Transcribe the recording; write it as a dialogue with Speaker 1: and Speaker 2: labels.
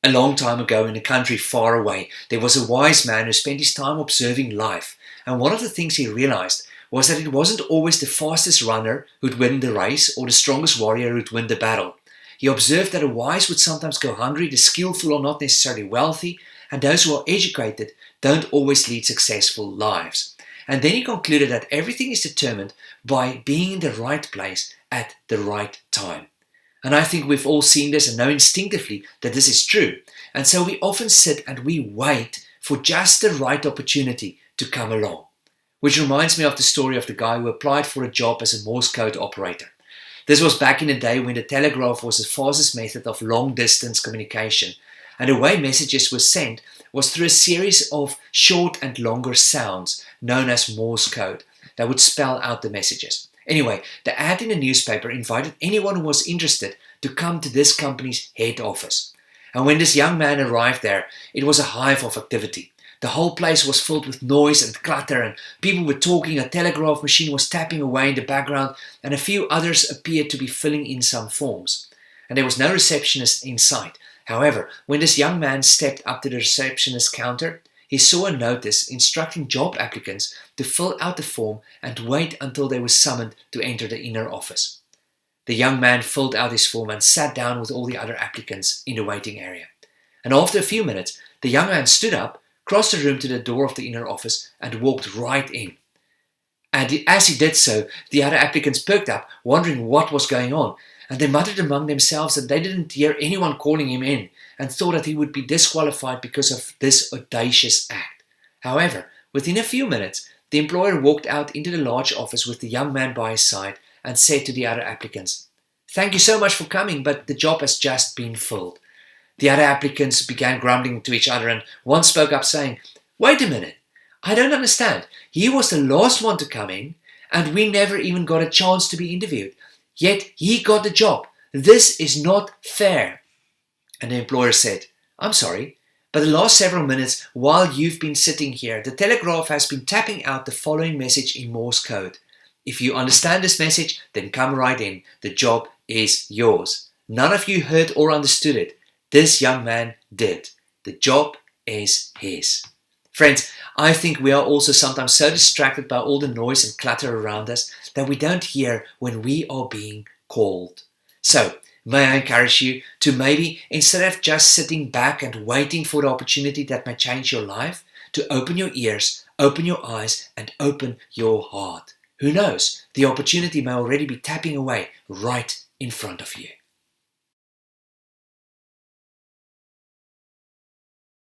Speaker 1: A long time ago in a country far away, there was a wise man who spent his time observing life. And one of the things he realized was that it wasn't always the fastest runner who'd win the race or the strongest warrior who'd win the battle. He observed that the wise would sometimes go hungry, the skillful are not necessarily wealthy, and those who are educated don't always lead successful lives. And then he concluded that everything is determined by being in the right place at the right time. And I think we've all seen this and know instinctively that this is true. And so we often sit and we wait for just the right opportunity to come along. Which reminds me of the story of the guy who applied for a job as a Morse code operator. This was back in the day when the telegraph was the fastest method of long-distance communication. And the way messages were sent was through a series of short and longer sounds known as Morse code that would spell out the messages. Anyway, the ad in the newspaper invited anyone who was interested to come to this company's head office. And when this young man arrived there, it was a hive of activity. The whole place was filled with noise and clutter, and people were talking, a telegraph machine was tapping away in the background, and a few others appeared to be filling in some forms. And there was no receptionist in sight. However, when this young man stepped up to the receptionist's counter, he saw a notice instructing job applicants to fill out the form and wait until they were summoned to enter the inner office. The young man filled out his form and sat down with all the other applicants in the waiting area. And after a few minutes, the young man stood up, crossed the room to the door of the inner office and walked right in. And as he did so, the other applicants perked up, wondering what was going on. And they muttered among themselves that they didn't hear anyone calling him in and thought that he would be disqualified because of this audacious act. However, within a few minutes, the employer walked out into the large office with the young man by his side and said to the other applicants, "Thank you so much for coming, but the job has just been filled." The other applicants began grumbling to each other, and one spoke up saying, "Wait a minute, I don't understand. He was the last one to come in, and we never even got a chance to be interviewed. Yet he got the job. This is not fair." And the employer said, "I'm sorry, but the last several minutes while you've been sitting here, the telegraph has been tapping out the following message in Morse code. If you understand this message, then come right in. The job is yours." None of you heard or understood it. This young man did. The job is his. Friends, I think we are also sometimes so distracted by all the noise and clutter around us that we don't hear when we are being called. So, may I encourage you to maybe, instead of just sitting back and waiting for the opportunity that may change your life, to open your ears, open your eyes, and open your heart. Who knows, the opportunity may already be tapping away right in front of you.